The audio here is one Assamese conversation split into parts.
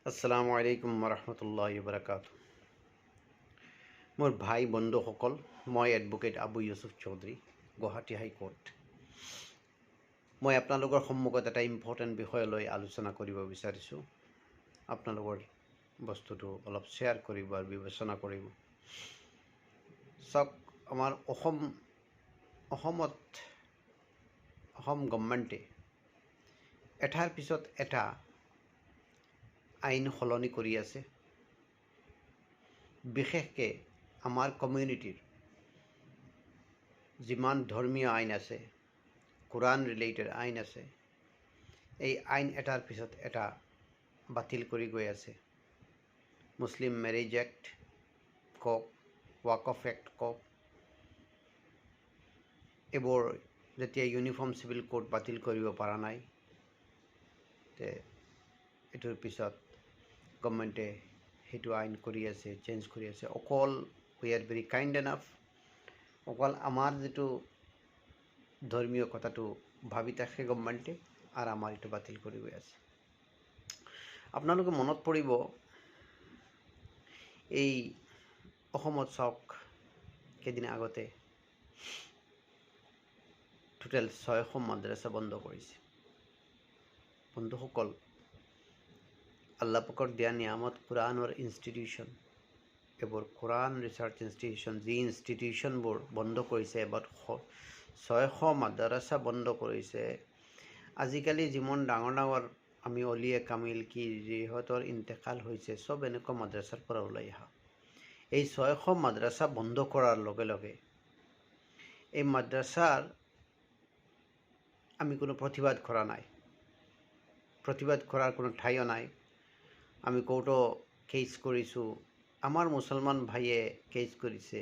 আসসালামু আলাইকুম ওৰহমতুল্লাহি বাৰাকাতু। মোৰ ভাই বন্ধুসকল, মই এডভোকেট আবু ইউছুফ চৌধুৰী, গুৱাহাটী হাইকোৰ্ট। মই আপোনালোকৰ সন্মুখত এটা ইম্পৰ্টেণ্ট বিষয় লৈ আলোচনা কৰিব বিচাৰিছোঁ। আপোনালোকৰ বস্তুটো অলপ শ্বেয়াৰ কৰিব আৰু বিবেচনা কৰিব। চাওক, আমাৰ অসম গভৰ্ণমেণ্টে এটাৰ পিছত এটা আইন সলনি কৰি আছে। বিশেষকৈ আমাৰ কমিউনিটিৰ যিমান ধৰ্মীয় আইন আছে, কোৰাণ ৰিলেটেড আইন আছে, এই আইন এটাৰ পিছত এটা বাতিল কৰি গৈ আছে। মুছলিম মেৰেজ এক্ট কওক, ৱাকফ এক্ট কওক, এইবোৰ যেতিয়া ইউনিফৰ্ম চিভিল কোড বাতিল কৰিব পৰা নাই, তে এইটোৰ পিছত গভৰ্ণমেণ্টে সেইটো আইন কৰি আছে, চেঞ্জ কৰি আছে। অকল we are very kind enough, অকল আমাৰ যিটো ধৰ্মীয় কথাটো ভাবি থাকে গভৰ্ণমেণ্টে, আৰু আমাৰ এইটো বাতিল কৰি গৈ আছে। আপোনালোকে মনত পৰিব, এই অসমত চাওক, কেইদিন আগতে টোটেল 600 মাদ্ৰাছা বন্ধ কৰিছে। বন্ধুসকল, আল্লাহ পাকৰ দিয়া নিয়ামত কোৰাণৰ ইনষ্টিটিউশ্যন, এইবোৰ কোৰাণ ৰিচাৰ্চ ইনষ্টিটিউশ্যন, যি ইনষ্টিটিউশ্যনবোৰ বন্ধ কৰিছে, এবাৰ 600 মাদ্ৰাছা বন্ধ কৰিছে। আজিকালি যিমান ডাঙৰ ডাঙৰ আমি অলিয়ে কামিল কি যিহঁতৰ ইন্তেকাল হৈছে, চব এনেকুৱা মাদ্ৰাছাৰ পৰা ওলাই অহা। এই 600 মাদ্ৰাছা বন্ধ কৰাৰ লগে লগে এই মাদ্ৰাছাৰ আমি কোনো প্ৰতিবাদ কৰা নাই, প্ৰতিবাদ কৰাৰ কোনো ঠাইও নাই। আমি কোৰ্টো কেছ কৰিছোঁ, আমাৰ মুছলমান ভাইয়ে কেছ কৰিছে,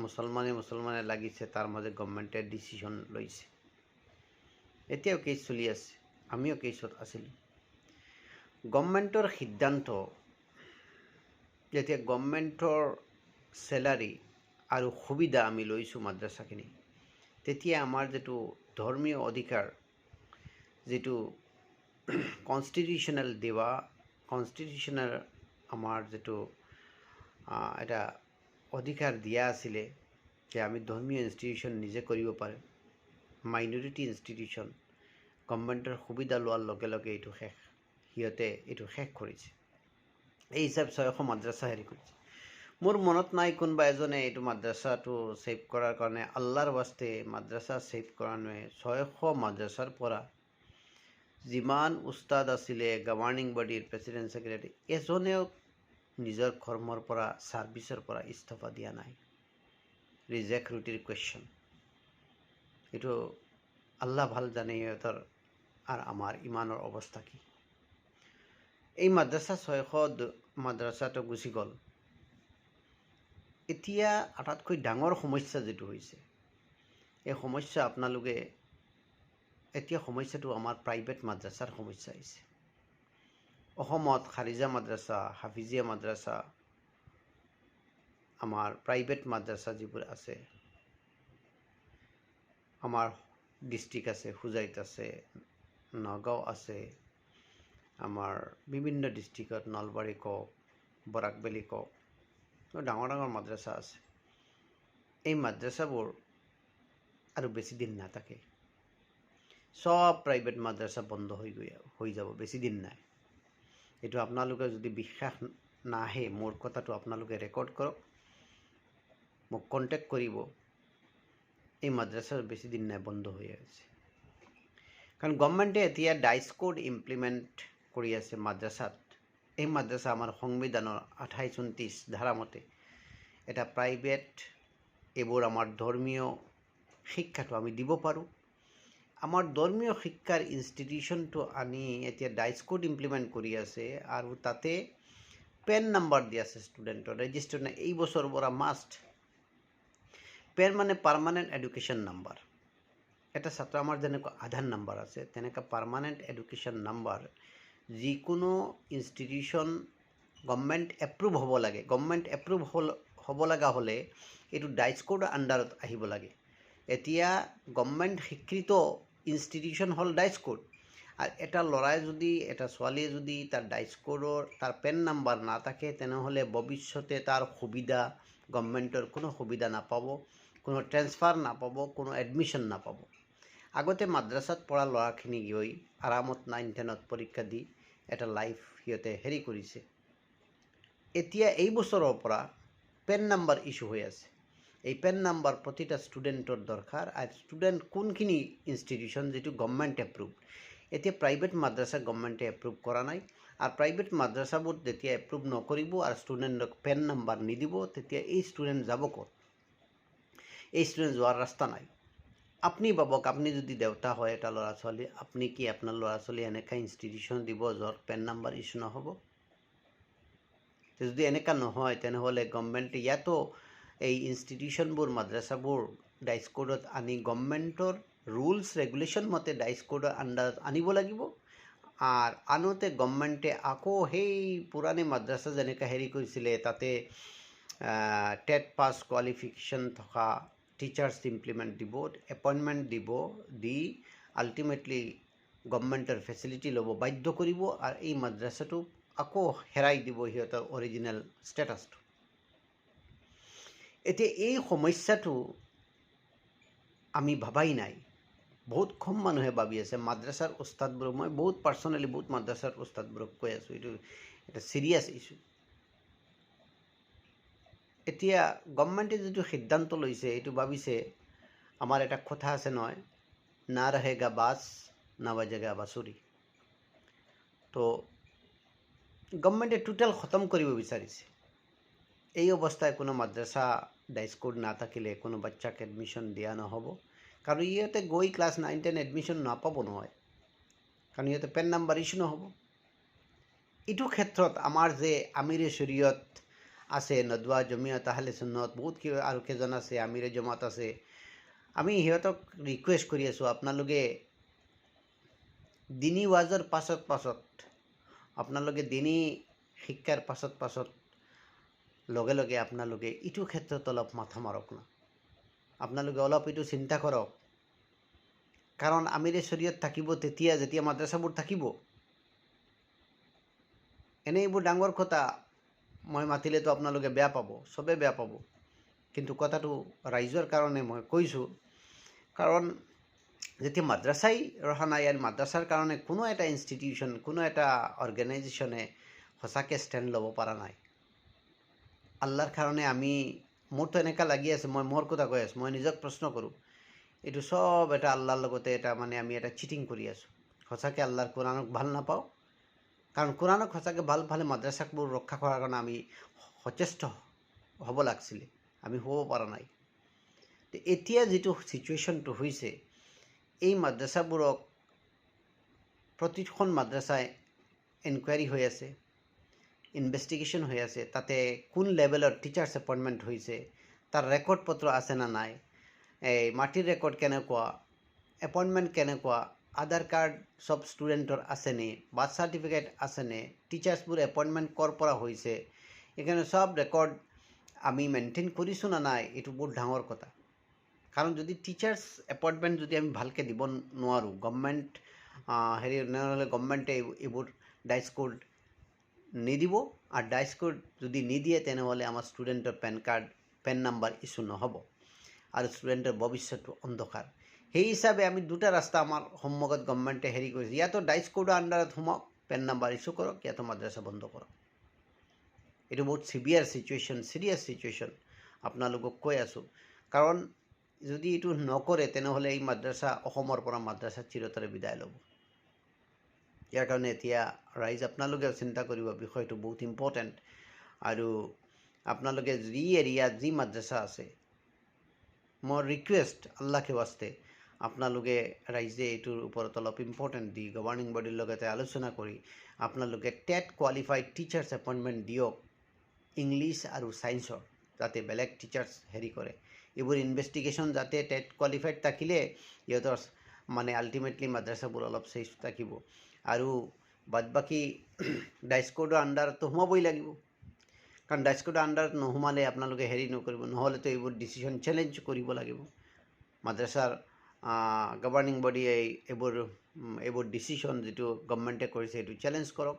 মুছলমানে লাগিছে, তাৰ মাজে গভৰ্ণমেণ্টে ডিচিশ্যন লৈছে। এতিয়াও কেছ চলি আছে, আমিও কেছত আছিলোঁ। গভৰ্ণমেণ্টৰ সিদ্ধান্ত, যেতিয়া গভৰ্ণমেণ্টৰ চেলাৰী আৰু সুবিধা আমি লৈছোঁ মাদ্ৰাছাখিনি, তেতিয়া আমাৰ যিটো ধৰ্মীয় অধিকাৰ, যিটো কনষ্টিটিউশ্যনেল কনষ্টিটিউশ্যনেল আমাৰ যিটো এটা অধিকাৰ দিয়া আছিলে যে আমি ধৰ্মীয় ইনষ্টিটিউশ্যন নিজে কৰিব পাৰে, মাইনৰিটি ইনষ্টিটিউশ্যন, গভৰ্ণমেণ্টৰ সুবিধা লোৱাৰ লগে লগে এইটো সিহঁতে এইটো শেষ কৰিছে। এই হিচাপ 600 মাদ্ৰাছা হেৰি কৰিছে। মোৰ মনত নাই কোনোবা এজনে এইটো মাদ্ৰাছাটো ছেভ কৰাৰ কাৰণে, আল্লাহৰ বাস্তে মাদ্ৰাছা ছেভ কৰাৰ কাৰণে 600 মাদ্ৰাছাৰ পৰা যিমান উস্তাদ আছিলে, গভৰ্ণিং বডিৰ প্ৰেচিডেণ্ট ছেক্ৰেটাৰী, এজনেও নিজৰ কৰ্মৰ পৰা, ছাৰ্ভিচৰ পৰা ইস্তফা দিয়া নাই। ৰিজেক্ট ৰুটিৰ কুৱেশ্যন, এইটো আল্লাহ ভাল জানে সিহঁতৰ আৰু আমাৰ ইমানৰ অৱস্থা কি। এই মাদ্ৰাছা 600 মাদ্ৰাছাটো গুচি গ'ল। এতিয়া আটাইতকৈ ডাঙৰ সমস্যা যিটো হৈছে, এই সমস্যা আপোনালোকে, এতিয়া সমস্যাটো আমাৰ প্ৰাইভেট মাদ্ৰাছাৰ সমস্যা হৈছে। অসমত খাৰিজা মাদ্ৰাছা, হাফিজিয়া মাদ্ৰাছা, আমাৰ প্ৰাইভেট মাদ্ৰাছা যিবোৰ আছে, আমাৰ ডিষ্ট্ৰিক্ট আছে, হোজাইত আছে, নগাঁও আছে, আমাৰ বিভিন্ন ডিষ্ট্ৰিক্টত নলবাৰী কওক, বৰাকবেলি কওক, ডাঙৰ ডাঙৰ মাদ্ৰাছা আছে। এই মাদ্ৰাছাবোৰ আৰু বেছি দিন নাথাকে, সব প্ৰাইভেট মাদ্ৰাছা বন্ধ হৈ যাব, বেছি দিন নাই। এইটো আপোনালোকে যদি বিশ্বাস নাহে, মোৰ কথাটো আপোনালোকে ৰেকৰ্ড কৰক, মোক কণ্টেক্ট কৰিব। এই মাদ্ৰাছা বেছি দিন নাই, বন্ধ হৈ আছে। কাৰণ গভৰ্ণমেণ্টে এতিয়া ডাইচ কোড ইমপ্লিমেণ্ট কৰি আছে মাদ্ৰাছাত। এই মাদ্ৰাছা আমাৰ সংবিধানৰ 28-29 ধাৰা মতে এটা প্ৰাইভেট, এইবোৰ আমাৰ ধৰ্মীয় শিক্ষাটো আমি দিব পাৰোঁ। আমাৰ ধৰ্মীয় শিক্ষাৰ ইনষ্টিটিউশ্যনটো আনি এতিয়া ডাইচ কোড ইমপ্লিমেণ্ট কৰি আছে, আৰু তাতে পেন নাম্বাৰ দিয়া আছে ষ্টুডেণ্টৰ, ৰেজিষ্টাৰ নাই। এই বছৰৰ পৰা মাষ্ট পেন মানে পাৰ্মানেণ্ট এডুকেশ্যন নাম্বাৰ। এটা ছাত্ৰ, আমাৰ যেনেকুৱা আধাৰ নাম্বাৰ আছে, তেনেকুৱা পাৰ্মানেণ্ট এডুকেশ্যন নাম্বাৰ যিকোনো ইনষ্টিটিউশ্যন গভৰ্ণমেণ্ট এপ্ৰুভ হ'ব লাগে। গভৰ্ণমেণ্ট এপ্ৰুভ হ'ব লগা হ'লে এইটো ডাইচ কোডৰ আণ্ডাৰত আহিব লাগে। এতিয়া গভৰ্ণমেণ্ট স্বীকৃত ইনষ্টিটিউশ্যন হ'ল ডাইচ কোড, আৰ এটা ল'ৰাই যদি এটা ছোৱালীয়ে যদি তাৰ ডাইস্কোডৰ তাৰ পেন নাম্বাৰ নাথাকে তেনেহ'লে ভৱিষ্যতে তাৰ সুবিধা গভৰ্ণমেণ্টৰ কোনো সুবিধা নাপাব, কোনো ট্ৰেন্সফাৰ নাপাব, কোনো এডমিশ্যন নাপাব। আগতে মাদ্ৰাছাত পঢ়া ল'ৰাখিনি গৈ আৰামত 9-10ত পৰীক্ষা দি এটা লাইফ সিহঁতে হেৰি কৰিছে। এতিয়া এই বছৰৰ পৰা পেন নাম্বাৰ ইছ্যু হৈ আছে। এই পেন নাম্বাৰ প্ৰতিটা ষ্টুডেণ্টৰ দৰকাৰ, আৰু ষ্টুডেণ্ট কোনখিনি ইনষ্টিটিউশ্যন যিটো গভৰ্ণমেণ্ট এপ্ৰুভ। এতিয়া প্ৰাইভেট মাদ্ৰাছা গভৰ্ণমেণ্টে এপ্ৰুভ কৰা নাই, আৰু প্ৰাইভেট মাদ্ৰাছাবোৰ যেতিয়া এপ্ৰুভ নকৰিব আৰু ষ্টুডেণ্টক পেন নাম্বাৰ নিদিব, তেতিয়া এই ষ্টুডেণ্ট যাব ক'ত? এই ষ্টুডেণ্ট যোৱাৰ ৰাস্তা নাই। আপুনি ভাবক, আপুনি যদি দেউতা হয় এটা ল'ৰা ছোৱালী, আপুনি কি আপোনাৰ ল'ৰা ছোৱালী এনেকুৱা ইনষ্টিটিউশ্যন দিব য'ত পেন নাম্বাৰ ইছ্যু নহ'ব? যদি এনেকুৱা নহয় তেনেহ'লে গভৰ্ণমেণ্টে ইয়াতো এই ইনষ্টিটিউশ্যনবোৰ মাদ্ৰাছাবোৰ ডাইস্কোডত আনি গভৰ্ণমেণ্টৰ ৰুলছ ৰেগুলেশ্যন মতে ডাইস্কোডৰ আণ্ডাৰত আনিব লাগিব। আৰ আনোতে গভৰ্ণমেণ্টে আকৌ সেই পুৰাণি মাদ্ৰাছা যেনেকৈ হেৰি কৰিছিলে তাতে টেট পাছ কোৱালিফিকেশ্যন থকা টিচাৰ্ছ ইমপ্লিমেণ্ট দিব, এপইণ্টমেণ্ট দিব, দি আল্টিমেটলি গভৰ্ণমেণ্টৰ ফেচিলিটি ল'ব বাধ্য কৰিব, আৰু এই মাদ্ৰাছাটো আকৌ হেৰাই দিব সিহঁতৰ অৰিজিনেল ষ্টেটাছটো। এতিয়া এই সমস্যাটো আমি ভাবাই নাই, বহুত কম মানুহে ভাবি আছে। মাদ্ৰাছাৰ উস্তাদবোৰক মই বহুত পাৰ্চনেলি বহুত মাদ্ৰাছাৰ উস্তাদবোৰক কৈ আছোঁ, এইটো এটা চিৰিয়াছ ইছ্যু। এতিয়া গভৰ্ণমেণ্টে যিটো সিদ্ধান্ত লৈছে এইটো ভাবিছে, আমাৰ এটা কথা আছে নহয়, না ৰহেগা বাছ না বাজেগা বাঁচুৰি। তো গভৰ্ণমেণ্টে টোটেল খতম কৰিব বিচাৰিছে। এই অৱস্থায় কোনো মাদ্ৰাছা ডাইস্কোড নাথাকিলে কোনো বাচ্চাক এডমিশ্যন দিয়া নহ'ব, কাৰণ ইহঁতে গৈ ক্লাছ 9-10 এডমিশ্যন নাপাব নহয়, কাৰণ ইহঁতে পেন নাম্বাৰ ইছ্যু নহ'ব। এইটো ক্ষেত্ৰত আমাৰ যে আমিৰে শৰীয়ত আছে, নদৱা জমিয়ত আহলে সুন্নত, বহুত আৰু কেইজন আছে, আমিৰে জমাত আছে, আমি সিহঁতক ৰিকুৱেষ্ট কৰি আছোঁ, আপোনালোকে দিনী ৱাজৰ পাছত আপোনালোকে দিনী শিক্ষাৰ পাছত লগে লগে আপোনালোকে এইটো ক্ষেত্ৰত অলপ মাথা মাৰক না, আপোনালোকে অলপ এইটো চিন্তা কৰক। কাৰণ আমিৰে শৰীয়ত থাকিব তেতিয়া যেতিয়া মাদ্ৰাছাবোৰ থাকিব। এনেই এইবোৰ ডাঙৰ কথা, মই মাতিলেতো আপোনালোকে বেয়া পাব, চবেই বেয়া পাব, কিন্তু কথাটো ৰাইজৰ কাৰণে মই কৈছোঁ। কাৰণ যেতিয়া মাদ্ৰাছাই ৰখা নাই, আৰু মাদ্ৰাছাৰ কাৰণে কোনো এটা ইনষ্টিটিউশ্যন, কোনো এটা অৰ্গেনাইজেশ্যনে সঁচাকৈ ষ্টেণ্ড ল'ব পৰা নাই। আল্লাহৰ কাৰণে আমি, মোৰতো এনেকুৱা লাগি আছে, মই মোৰ কথা কৈ আছোঁ, মই নিজক প্ৰশ্ন কৰোঁ, এইটো চব এটা আল্লাহৰ লগতে এটা মানে আমি এটা চিটিং কৰি আছোঁ। সঁচাকৈ আল্লাহৰ কোৰাণক ভাল নাপাওঁ, কাৰণ কোৰাণক সঁচাকৈ ভাল পালে মাদ্ৰাছাবোৰ ৰক্ষা কৰাৰ কাৰণে আমি সচেষ্ট হ'ব লাগিছিলে, আমি হ'ব পৰা নাই। এতিয়া যিটো ছিটুৱেশ্যনটো হৈছে, এই মাদ্ৰাছাবোৰক প্ৰতিখন মাদ্ৰাছাই এনকুৱাৰী হৈ আছে, ইনভেষ্টিগেশ্যন হৈ আছে, তাতে কোন লেভেলৰ টিচাৰ্ছ এপইণ্টমেণ্ট হৈছে, তাৰ ৰেকৰ্ড পত্ৰ আছে না নাই, এই মাটিৰ ৰেকৰ্ড কেনেকুৱা, এপইণ্টমেণ্ট কেনেকুৱা, আধাৰ কাৰ্ড সব ষ্টুডেণ্টৰ আছেনে, বাৰ্থ চাৰ্টিফিকেট আছেনে, টিচাৰ্ছবোৰ এপইণ্টমেণ্ট ক'ৰ পৰা হৈছে, এইকাৰণে সব ৰেকৰ্ড আমি মেইনটেইন কৰিছোঁ না নাই, এইটো বহুত ডাঙৰ কথা। কাৰণ যদি টিচাৰ্ছ এপইণ্টমেণ্ট যদি আমি ভালকৈ দিব নোৱাৰোঁ, গভৰ্ণমেণ্ট হেৰি নহ'লে গভৰ্ণমেণ্টে এইবোৰ ডাইস্কোড নিদিব, আৰু ডাইস্কোড যদি নিদিয়ে তেনেহ'লে আমাৰ ষ্টুডেণ্টৰ পেন নাম্বাৰ ইছ্যু নহ'ব, আৰু ষ্টুডেণ্টৰ ভৱিষ্যতটো অন্ধকাৰ। সেই হিচাপে আমি দুটা ৰাস্তা আমাৰ সন্মুখত গভৰ্ণমেণ্টে হেৰি কৰিছে, ইয়াতো ডাইস্কোডৰ আণ্ডাৰত সোমাওক, পেন নাম্বাৰ ইছ্যু কৰক, ইয়াতো মাদ্ৰাছা বন্ধ কৰক। এইটো বহুত চিভিয়াৰ ছিটুৱেশ্যন, চিৰিয়াছ ছিটুৱেশ্যন, আপোনালোকক কৈ আছোঁ। কাৰণ যদি এইটো নকৰে তেনেহ'লে এই মাদ্ৰাছা অসমৰ পৰা মাদ্ৰাছা চিৰতৰে বিদায় ল'ব। ইয়াৰ কাৰণে এতিয়া ৰাইজ আপোনালোকেও চিন্তা কৰিব, বিষয়টো বহুত ইম্পৰ্টেণ্ট। আৰু আপোনালোকে যি এৰিয়াত যি মাদ্ৰাছা আছে, মোৰ ৰিকুৱেষ্ট আল্লাহকে ৱাস্তে, আপোনালোকে ৰাইজে এইটোৰ ওপৰত অলপ ইম্পৰ্টেণ্ট দি গভৰ্ণিং বডিৰ লগতে আলোচনা কৰি আপোনালোকে টেট কোৱালিফাইড টিচাৰ্ছ এপইণ্টমেণ্ট দিয়ক, ইংলিছ আৰু ছায়েন্সৰ, যাতে বেলেগ টিচাৰ্ছ হেৰি কৰে। এইবোৰ ইনভেষ্টিগেশ্যন যাতে টেট কোৱালিফাইড থাকিলে ইহঁতৰ মানে আল্টিমেটলি মাদ্ৰাছাবোৰ অলপ ছেফ থাকিব, আৰু বাদ বাকী ডাইস্কোডৰ আণ্ডাৰতো সোমাবই লাগিব, কাৰণ ডাইস্কোডৰ আণ্ডাৰত নোসোমালে আপোনালোকে হেৰি নকৰিব, নহ'লেতো এইবোৰ ডিচিশ্যন চেলেঞ্জ কৰিব লাগিব। মাদ্ৰাছাৰ গভৰ্ণিং বডি এইবোৰ এইবোৰ ডিচিশ্যন যিটো গভৰ্ণমেণ্টে কৰিছে সেইটো চেলেঞ্জ কৰক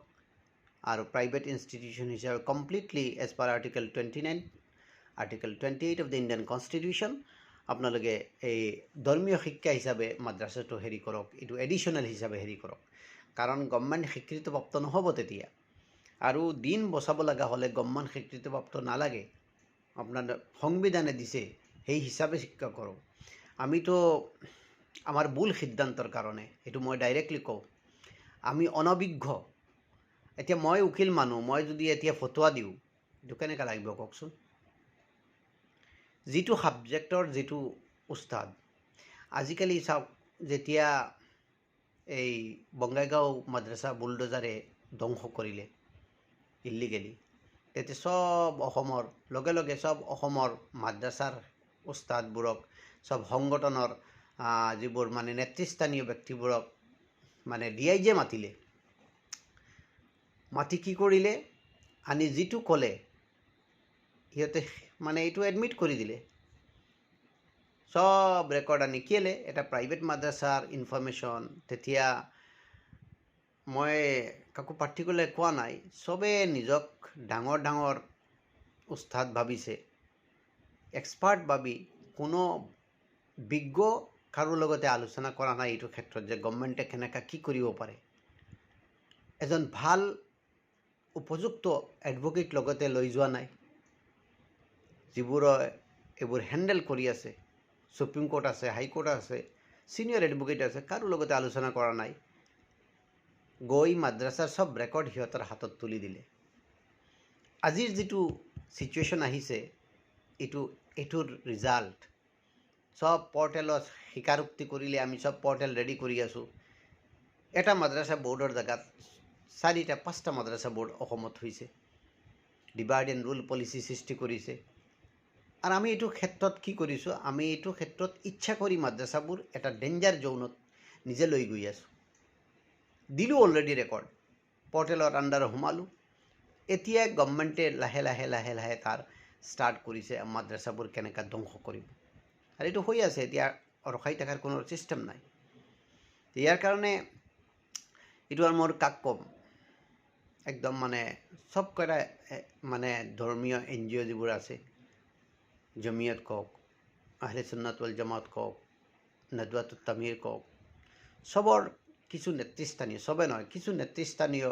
আৰু প্ৰাইভেট ইনষ্টিটিউশ্যন হিচাপে completely as per article 29 article 28 of the Indian constitution আপোনালোকে এই ধৰ্মীয় শিক্ষা হিচাপে মাদ্ৰাছাটো হেৰি কৰক, এইটো এডিশ্যনেল হিচাপে হেৰি কৰক, কাৰণ গভৰ্ণমেণ্ট স্বীকৃতিপ্ৰাপ্ত নহ'ব তেতিয়া। আৰু দিন বচাব লগা হ'লে গভৰ্ণমেণ্ট স্বীকৃতিপ্ৰাপ্ত নালাগে, আপোনাৰ সংবিধানে দিছে সেই হিচাপে শিক্ষা কৰক। আমিতো আমাৰ ভুল সিদ্ধান্তৰ কাৰণে, এইটো মই ডাইৰেক্টলি কওঁ, আমি অনভিজ্ঞ। এতিয়া মই উকিল মানুহ, মই যদি এতিয়া ফতোৱা দিওঁ, এইটো কেনেকৈ লাগিব কওকচোন। যিটো ছাবজেক্টৰ যিটো উস্তাদ, আজিকালি চাওক, যেতিয়া এই বঙাইগাঁও মাদ্ৰাছা বুলডোজাৰে ধ্বংস কৰিলে ইলিগেলি, তেতিয়া চব অসমৰ লগে লগে চব অসমৰ মাদ্ৰাছাৰ উস্তাদবোৰক, চব সংগঠনৰ যিবোৰ মানে নেতৃস্থানীয় ব্যক্তিবোৰক মানে DIG মাতিলে, মাতি কি কৰিলে, আনি যিটো ক'লে সিহঁতে মানে এইটো এডমিট কৰি দিলে, সব ৰেকৰ্ড আনি কেলে এটা প্ৰাইভেট মাদ্ৰাছাৰ ইনফৰমেশ্যন। তেতিয়া মই কাকো পাৰ্টিকুলাৰ কোৱা নাই, চবেই নিজক ডাঙৰ ডাঙৰ উস্তাদ ভাবিছে, এক্সপাৰ্ট ভাবি কোনো বিজ্ঞ কাৰো লগতে আলোচনা কৰা নাই এইটো ক্ষেত্ৰত যে গভৰ্ণমেণ্টে কেনেকৈ কি কৰিব পাৰে। এজন ভাল উপযুক্ত এডভোকেট লগতে লৈ যোৱা নাই, যিবোৰে এইবোৰ হেণ্ডেল কৰি আছে, সুপ্ৰিম কোৰ্ট আছে, হাইকোৰ্ট আছে, ছিনিয়ৰ এডভোকেট আছে, কাৰো লগতে আলোচনা কৰা নাই, গৈ মাদ্ৰাছাৰ চব ৰেকৰ্ড সিহঁতৰ হাতত তুলি দিলে। আজিৰ যিটো ছিটুৱেশ্যন আহিছে, এইটোৰ ৰিজাল্ট সব পৰ্টেলত স্বীকাৰোক্তি কৰিলে, আমি সব পৰ্টেল ৰেডি কৰি আছোঁ। এটা মাদ্ৰাছা বোৰ্ডৰ জেগাত 4-5টা মাদ্ৰাছা বোৰ্ড অসমত হৈছে, ডিভাইড এণ্ড ৰুল পলিচি সৃষ্টি কৰিছে। আৰু আমি এইটো ক্ষেত্ৰত কি কৰিছোঁ, আমি এইটো ক্ষেত্ৰত ইচ্ছা কৰি মাদ্ৰাছাবোৰ এটা ডেঞ্জাৰ জোনত নিজে লৈ গৈ আছোঁ। দিলোঁ অলৰেডি ৰেকৰ্ড, পৰ্টেলৰ আণ্ডাৰত সোমালোঁ। এতিয়া গভৰ্ণমেণ্টে লাহে লাহে লাহে লাহে তাৰ ষ্টাৰ্ট কৰিছে মাদ্ৰাছাবোৰ কেনেকৈ ধ্বংস কৰিব, আৰু এইটো হৈ আছে। এতিয়া ৰখাই থকাৰ কোনো ছিষ্টেম নাই। ইয়াৰ কাৰণে এইটো আৰু মোৰ কাক ক'ম, একদম মানে চবকেইটা মানে ধৰ্মীয় NGO যিবোৰ আছে, জমিয়ত কওক, আহলে সুন্নাত ওয়াল জামাত কওক, নদৱাতুত তামিৰ কওক, চবৰ কিছু নেতৃস্থানীয়, চবে নহয়, কিছু নেতৃস্থানীয়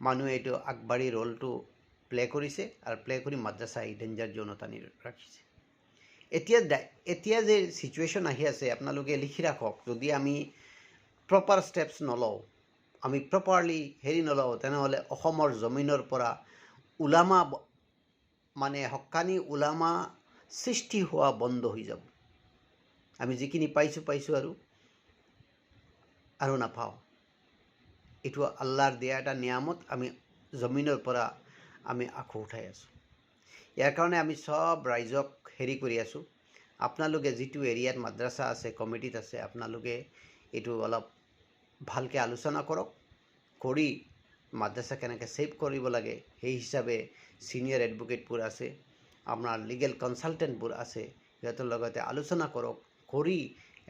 মানুহে এইটো আগবাঢ়ি ৰোলটো প্লে কৰিছে আৰু প্লে কৰি মাদ্ৰাছা এই ডেঞ্জাৰ জোনত আনি ৰাখিছে। এতিয়া যে ছিটুৱেশ্যন আহি আছে, আপোনালোকে লিখি ৰাখক, যদি আমি প্ৰপাৰ ষ্টেপছ নলওঁ, আমি প্ৰপাৰলি হেৰি নলওঁ, তেনেহ'লে অসমৰ জমিনৰ পৰা উলামা মানে হক্কানি উলামা সৃষ্টি হোৱা বন্ধ হৈ যাব। আমি যিখিনি পাইছোঁ আৰু নাপাওঁ। এইটো আল্লাহৰ দিয়া এটা নিয়ামত, আমি জমিনৰ পৰা আমি আঁকো উঠাই আছোঁ। ইয়াৰ কাৰণে আমি সব ৰাইজক হেৰি কৰি আছোঁ, আপোনালোকে যিটো এৰিয়াত মাদ্ৰাছা আছে, কমিটিত আছে, আপোনালোকে এইটো অলপ ভালকৈ আলোচনা কৰক, কৰি মাদ্ৰাছা কেনেকৈ ছেভ কৰিব লাগে সেই হিচাপে ছিনিয়ৰ এডভোকেটবোৰ আছে, আপোনাৰ লিগেল কনচালটেণ্টবোৰ আছে, সিহঁতৰ লগতে আলোচনা কৰক, কৰি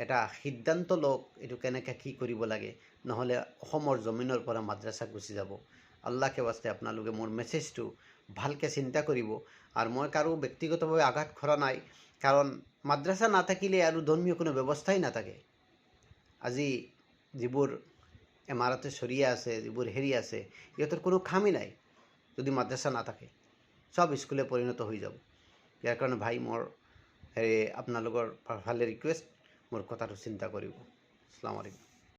এটা সিদ্ধান্ত লওক এইটো কেনেকৈ কি কৰিব লাগে, নহ'লে অসমৰ জমিনৰ পৰা মাদ্ৰাছা গুচি যাব। আল্লাহকে বাস্তে আপোনালোকে মোৰ মেছেজটো ভালকৈ চিন্তা কৰিব। আৰু মই কাৰো ব্যক্তিগতভাৱে আঘাত কৰা নাই, কাৰণ মাদ্ৰাছা নাথাকিলে আৰু ধৰ্মীয় কোনো ব্যৱস্থাই নাথাকে। আজি যিবোৰ এমাৰতে চৰিয়া আছে, যিবোৰ হেৰি আছে, ইহঁতৰ কোনো কামেই নাই যদি মাদ্ৰাছা নাথাকে, চব স্কুলে পৰিণত হৈ যাব। ইয়াৰ কাৰণে ভাই মোৰ আপোনালোকৰ ফালে ৰিকুৱেষ্ট, মোৰ কথাটো চিন্তা কৰিব। আসসালামু আলাইকুম।